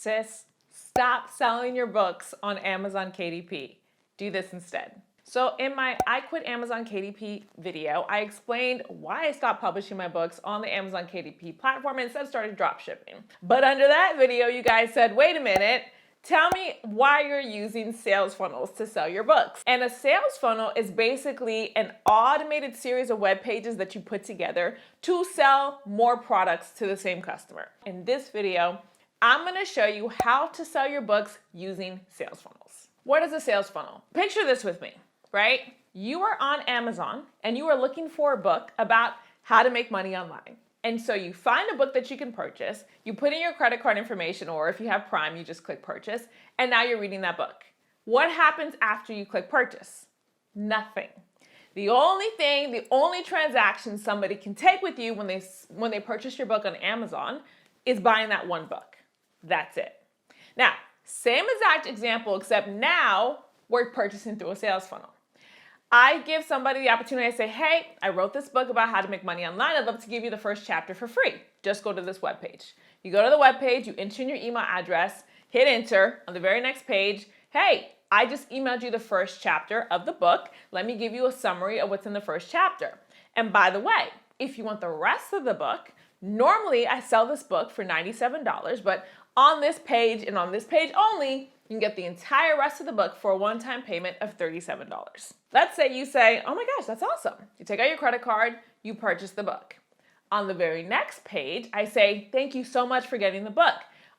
Sis, stop selling your books on Amazon KDP. Do this instead. So in my I Quit Amazon KDP video, I explained why I stopped publishing my books on the Amazon KDP platform and instead started drop shipping. But under that video, you guys said, wait a minute, tell me why you're using sales funnels to sell your books. And a sales funnel is basically an automated series of web pages that you put together to sell more products to the same customer. In this video, I'm gonna show you how to sell your books using sales funnels. What is a sales funnel? Picture this with me, right? You are on Amazon and you are looking for a book about how to make money online. And so you find a book that you can purchase, you put in your credit card information, or if you have Prime, you just click purchase, and now you're reading that book. What happens after you click purchase? Nothing. The only transaction somebody can take with you when they purchase your book on Amazon is buying that one book. That's it. Now, same exact example, except now we're purchasing through a sales funnel. I give somebody the opportunity to say, hey, I wrote this book about how to make money online. I'd love to give you the first chapter for free. Just go to this webpage. You go to the webpage, you enter in your email address, hit enter. On the very next page, hey, I just emailed you the first chapter of the book. Let me give you a summary of what's in the first chapter. And by the way, if you want the rest of the book, normally I sell this book for $97, but on this page and on this page only, you can get the entire rest of the book for a one-time payment of $37. Let's say you say, oh my gosh, that's awesome. You take out your credit card, you purchase the book. On the very next page, I say, thank you so much for getting the book.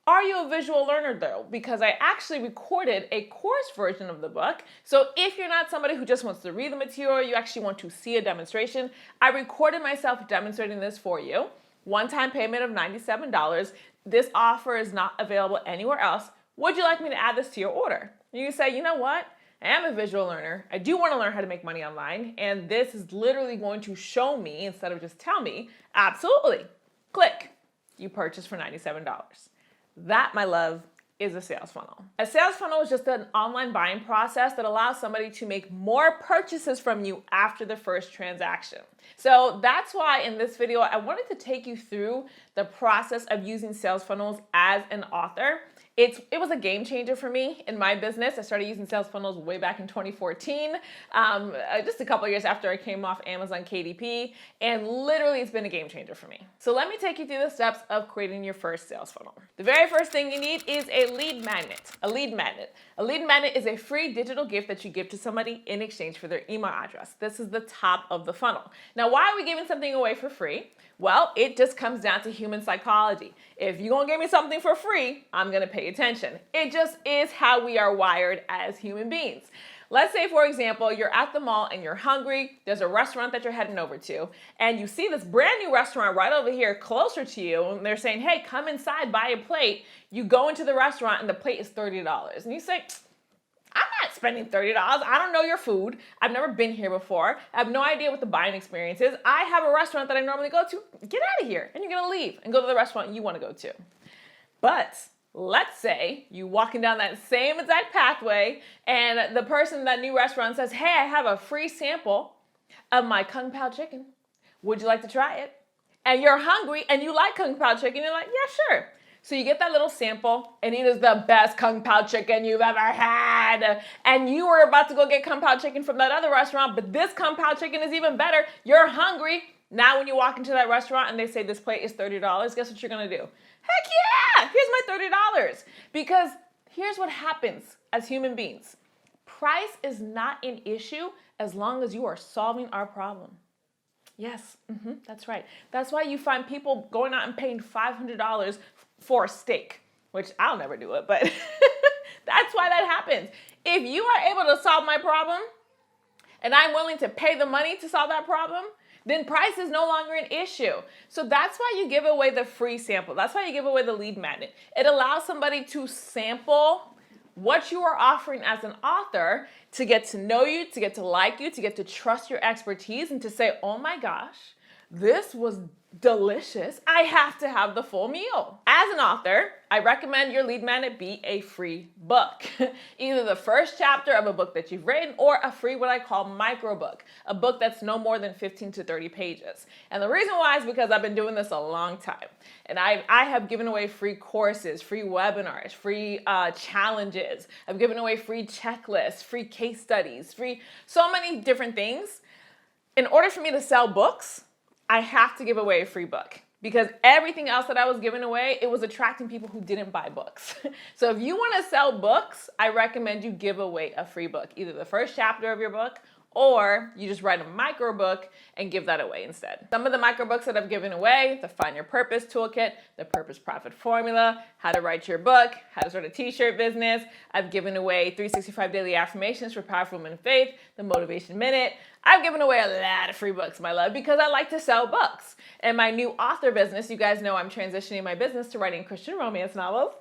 Are you a visual learner though? Because I actually recorded a course version of the book. So if you're not somebody who just wants to read the material, you actually want to see a demonstration, I recorded myself demonstrating this for you. One-time payment of $97. This offer is not available anywhere else. Would you like me to add this to your order? You say, you know what? I am a visual learner. I do want to learn how to make money online. And this is literally going to show me instead of just tell me. Absolutely. Click. You purchase for $97. That, my love, is a sales funnel. A sales funnel is just an online buying process that allows somebody to make more purchases from you after the first transaction. So that's why in this video, I wanted to take you through the process of using sales funnels as an author. It was a game changer for me in my business. I started using sales funnels way back in 2014, just a couple of years after I came off Amazon KDP, and literally it's been a game changer for me. So let me take you through the steps of creating your first sales funnel. The very first thing you need is a lead magnet. A lead magnet. A lead magnet is a free digital gift that you give to somebody in exchange for their email address. This is the top of the funnel. Now, why are we giving something away for free? Well, it just comes down to human psychology. If you're gonna give me something for free, I'm gonna pay attention. It just is how we are wired as human beings. Let's say, for example, you're at the mall and you're hungry. There's a restaurant that you're heading over to, and you see this brand new restaurant right over here closer to you, and they're saying, hey, come inside, buy a plate. You go into the restaurant and the plate is $30. And you say, I'm not spending $30. I don't know your food. I've never been here before. I have no idea what the buying experience is. I have a restaurant that I normally go to. Get out of here. And you're going to leave and go to the restaurant you want to go to. But let's say you're walking down that same exact pathway and the person in that new restaurant says, hey, I have a free sample of my Kung Pao chicken. Would you like to try it? And you're hungry and you like Kung Pao chicken. You're like, yeah, sure. So you get that little sample, and it is the best Kung Pao chicken you've ever had. And you were about to go get Kung Pao chicken from that other restaurant, but this Kung Pao chicken is even better. You're hungry. Now when you walk into that restaurant and they say this plate is $30, guess what you're gonna do? Heck yeah, here's my $30. Because here's what happens as human beings. Price is not an issue as long as you are solving our problem. Yes, that's right. That's why you find people going out and paying $500 for a steak, which I'll never do it, but that's why that happens. If you are able to solve my problem and I'm willing to pay the money to solve that problem, then price is no longer an issue. So that's why you give away the free sample. That's why you give away the lead magnet. It allows somebody to sample what you are offering as an author to get to know you, to get to like you, to get to trust your expertise, and to say, oh my gosh, this was delicious, I have to have the full meal. As an author, I recommend your lead magnet be a free book. Either the first chapter of a book that you've written or a free what I call micro book, a book that's no more than 15 to 30 pages. And the reason why is because I've been doing this a long time. And I have given away free courses, free webinars, free challenges. I've given away free checklists, free case studies, free so many different things. In order for me to sell books, I have to give away a free book. Because everything else that I was giving away, it was attracting people who didn't buy books. So if you want to sell books, I recommend you give away a free book, either the first chapter of your book or you just write a micro book and give that away instead. Some of the micro books that I've given away, the Find Your Purpose Toolkit, the Purpose Profit Formula, How to Write Your Book, How to Start a T-shirt Business. I've given away 365 Daily Affirmations for Powerful Women in Faith, the Motivation Minute. I've given away a lot of free books, my love, because I like to sell books. And my new author business, you guys know I'm transitioning my business to writing Christian romance novels.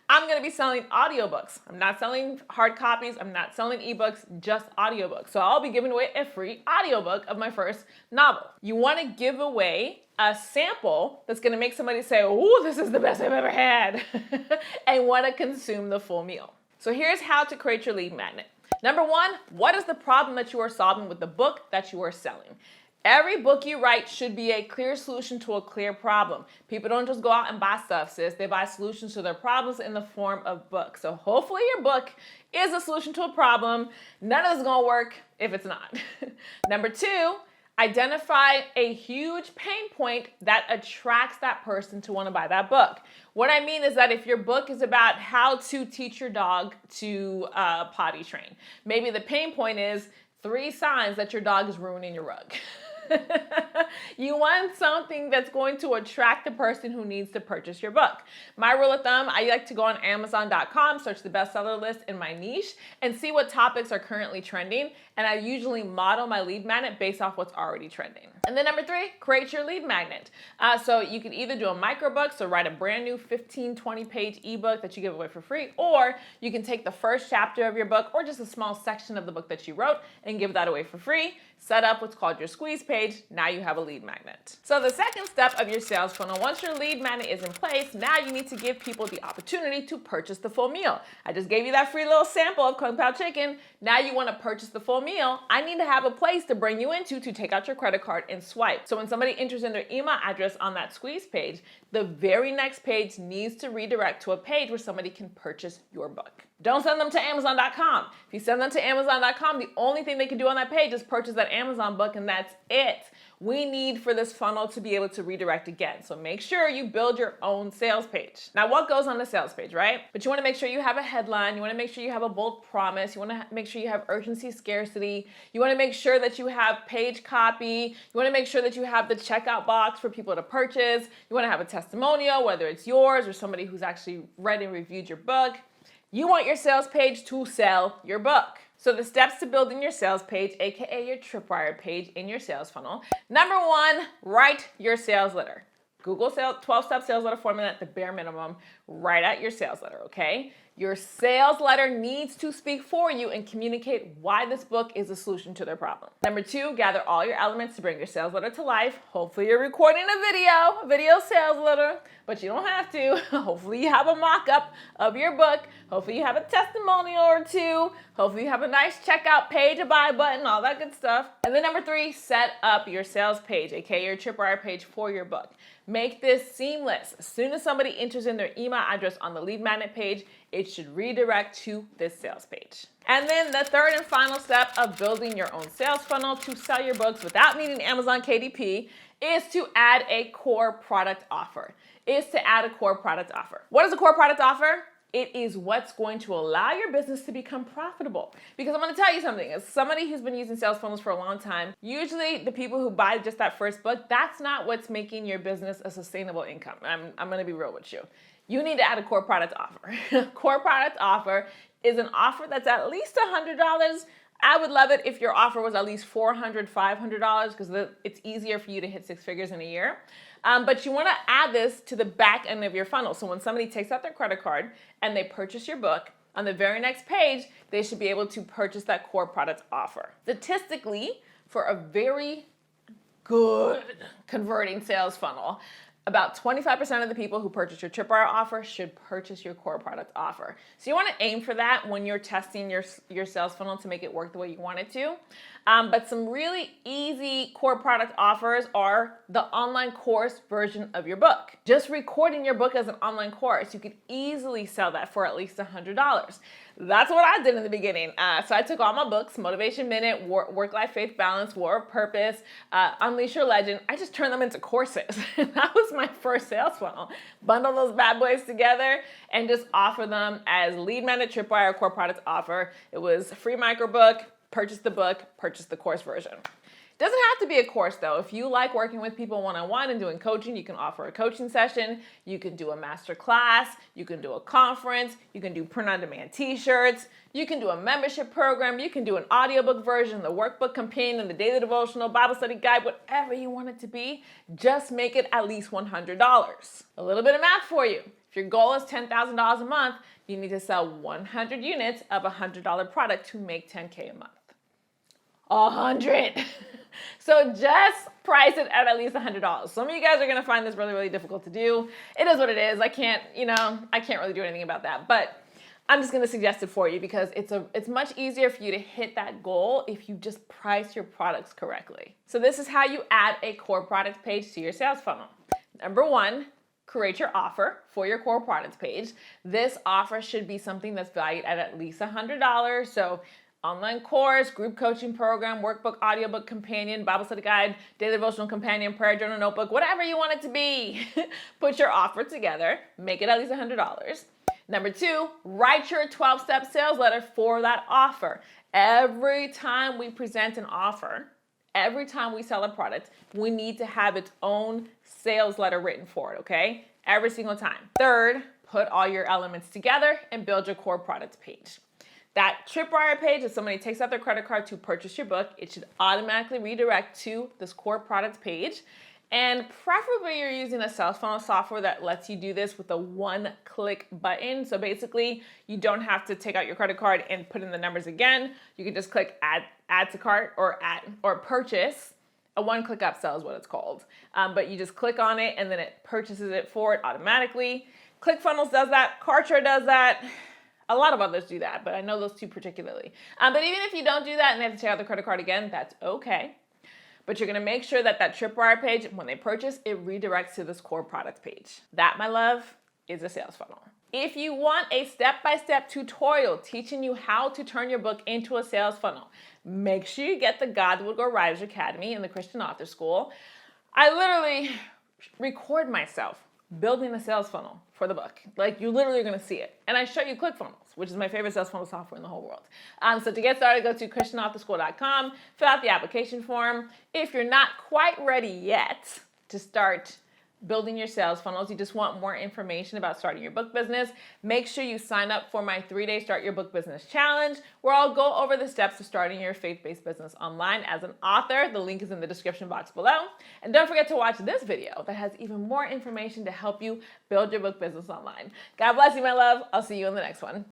I'm going to be selling audiobooks. I'm not selling hard copies. I'm not selling ebooks, just audiobooks. So I'll be giving away a free audiobook of my first novel. You want to give away a sample that's going to make somebody say, "Oh, this is the best I've ever had," and want to consume the full meal. So here's how to create your lead magnet. Number one, what is the problem that you are solving with the book that you are selling? Every book you write should be a clear solution to a clear problem. People don't just go out and buy stuff, sis. They buy solutions to their problems in the form of books. So hopefully your book is a solution to a problem. None of this is going to work if it's not. Number two, identify a huge pain point that attracts that person to want to buy that book. What I mean is that if your book is about how to teach your dog to potty train, maybe the pain point is 3 signs that your dog is ruining your rug. You want something that's going to attract the person who needs to purchase your book. My rule of thumb, I like to go on Amazon.com, search the bestseller list in my niche, and see what topics are currently trending. And I usually model my lead magnet based off what's already trending. And then number 3, create your lead magnet. So you can either do a micro book, so write a brand new 15, 20 page ebook that you give away for free, or you can take the first chapter of your book or just a small section of the book that you wrote and give that away for free. Set up what's called your squeeze page. Now you have a lead magnet. So the second step of your sales funnel, once your lead magnet is in place, now you need to give people the opportunity to purchase the full meal. I just gave you that free little sample of Kung Pao chicken. Now you want to purchase the full meal. I need to have a place to bring you into to take out your credit card and swipe. So when somebody enters in their email address on that squeeze page, the very next page needs to redirect to a page where somebody can purchase your book. Don't send them to Amazon.com. If you send them to Amazon.com, the only thing they can do on that page is purchase that Amazon book, and that's it. We need for this funnel to be able to redirect again. So make sure you build your own sales page. Now, what goes on the sales page, right? But you want to make sure you have a headline. You want to make sure you have a bold promise. You want to make sure you have urgency, scarcity. You want to make sure that you have page copy. You want to make sure that you have the checkout box for people to purchase. You want to have a testimonial, whether it's yours or somebody who's actually read and reviewed your book. You want your sales page to sell your book. So the steps to building your sales page, aka your tripwire page in your sales funnel. Number 1, write your sales letter. Google 12-step sales letter formula at the bare minimum. Write out your sales letter, okay? Your sales letter needs to speak for you and communicate why this book is a solution to their problem. Number 2, gather all your elements to bring your sales letter to life. Hopefully you're recording a video sales letter, but you don't have to. Hopefully you have a mock-up of your book. Hopefully you have a testimonial or 2. Hopefully you have a nice checkout page, a buy button, all that good stuff. And then number 3, set up your sales page, aka your tripwire page for your book. Make this seamless. As soon as somebody enters in their email address on the lead magnet page, it should redirect to this sales page. And then the third and final step of building your own sales funnel to sell your books without needing Amazon KDP is to add a core product offer. What is a core product offer? It is what's going to allow your business to become profitable. Because I'm going to tell you something, as somebody who's been using sales funnels for a long time, usually the people who buy just that first book, that's not what's making your business a sustainable income. I'm going to be real with you. You need to add a core product offer. Core product offer is an offer that's at least $100. I would love it if your offer was at least $400, $500 because it's easier for you to hit 6 figures in a year. But you want to add this to the back end of your funnel. So when somebody takes out their credit card and they purchase your book, on the very next page, they should be able to purchase that core product offer. Statistically, for a very good converting sales funnel. About 25% of the people who purchase your tripwire offer should purchase your core product offer. So you want to aim for that when you're testing your sales funnel to make it work the way you want it to. But some really easy core product offers are the online course version of your book. Just recording your book as an online course, you could easily sell that for at least $100. That's what I did in the beginning. So I took all my books, Motivation Minute, Work-Life Faith Balance, War of Purpose, Unleash Your Legend. I just turned them into courses. That was my first sales funnel. Bundle those bad boys together and just offer them as lead magnet, tripwire, core product offer. It was a free microbook, purchase the book, purchase the course version. Doesn't have to be a course though. If you like working with people one-on-one and doing coaching, you can offer a coaching session, you can do a master class, you can do a conference, you can do print-on-demand t-shirts, you can do a membership program, you can do an audiobook version, the workbook companion, the daily devotional, Bible study guide, whatever you want it to be, just make it at least $100. A little bit of math for you. If your goal is $10,000 a month, you need to sell 100 units of a $100 product to make $10K a month. 100. So just price it at least $100. Some of you guys are going to find this really, really difficult to do. It is what it is. I can't really do anything about that, but I'm just going to suggest it for you because it's much easier for you to hit that goal if you just price your products correctly. So this is how you add a core product page to your sales funnel. Number one, create your offer for your core products page. This offer should be something that's valued at least $100. So online course, group coaching program, workbook, audiobook companion, Bible study guide, daily devotional companion, prayer journal notebook, whatever you want it to be. Put your offer together, make it at least $100. Number two, write your 12-step sales letter for that offer. Every time we present an offer, every time we sell a product, we need to have its own sales letter written for it, okay? Every single time. Third, put all your elements together and build your core product page. That tripwire page, if somebody takes out their credit card to purchase your book, it should automatically redirect to this core product page. And preferably you're using a sales funnel software that lets you do this with a one-click button. So basically, you don't have to take out your credit card and put in the numbers again. You can just click add to cart or purchase. A one-click upsell is what it's called. But you just click on it and then it purchases it for it automatically. ClickFunnels does that. Kartra does that. A lot of others do that, but I know those two particularly. But even if you don't do that and they have to take out the credit card again, that's okay. But you're gonna make sure that tripwire page, when they purchase, it redirects to this core product page. That, my love, is a sales funnel. If you want a step-by-step tutorial teaching you how to turn your book into a sales funnel, make sure you get the God Would Go Writers Academy in the Christian Author School. I literally record myself building a sales funnel for the book. Like, you literally are going to see it. And I show you ClickFunnels, which is my favorite sales funnel software in the whole world. So to get started, go to christianauthorschool.com, fill out the application form. If you're not quite ready yet to start building your sales funnels, you just want more information about starting your book business, make sure you sign up for my 3-day Start Your Book Business Challenge, where I'll go over the steps to starting your faith-based business online as an author. The link is in the description box below. And don't forget to watch this video that has even more information to help you build your book business online. God bless you, my love. I'll see you in the next one.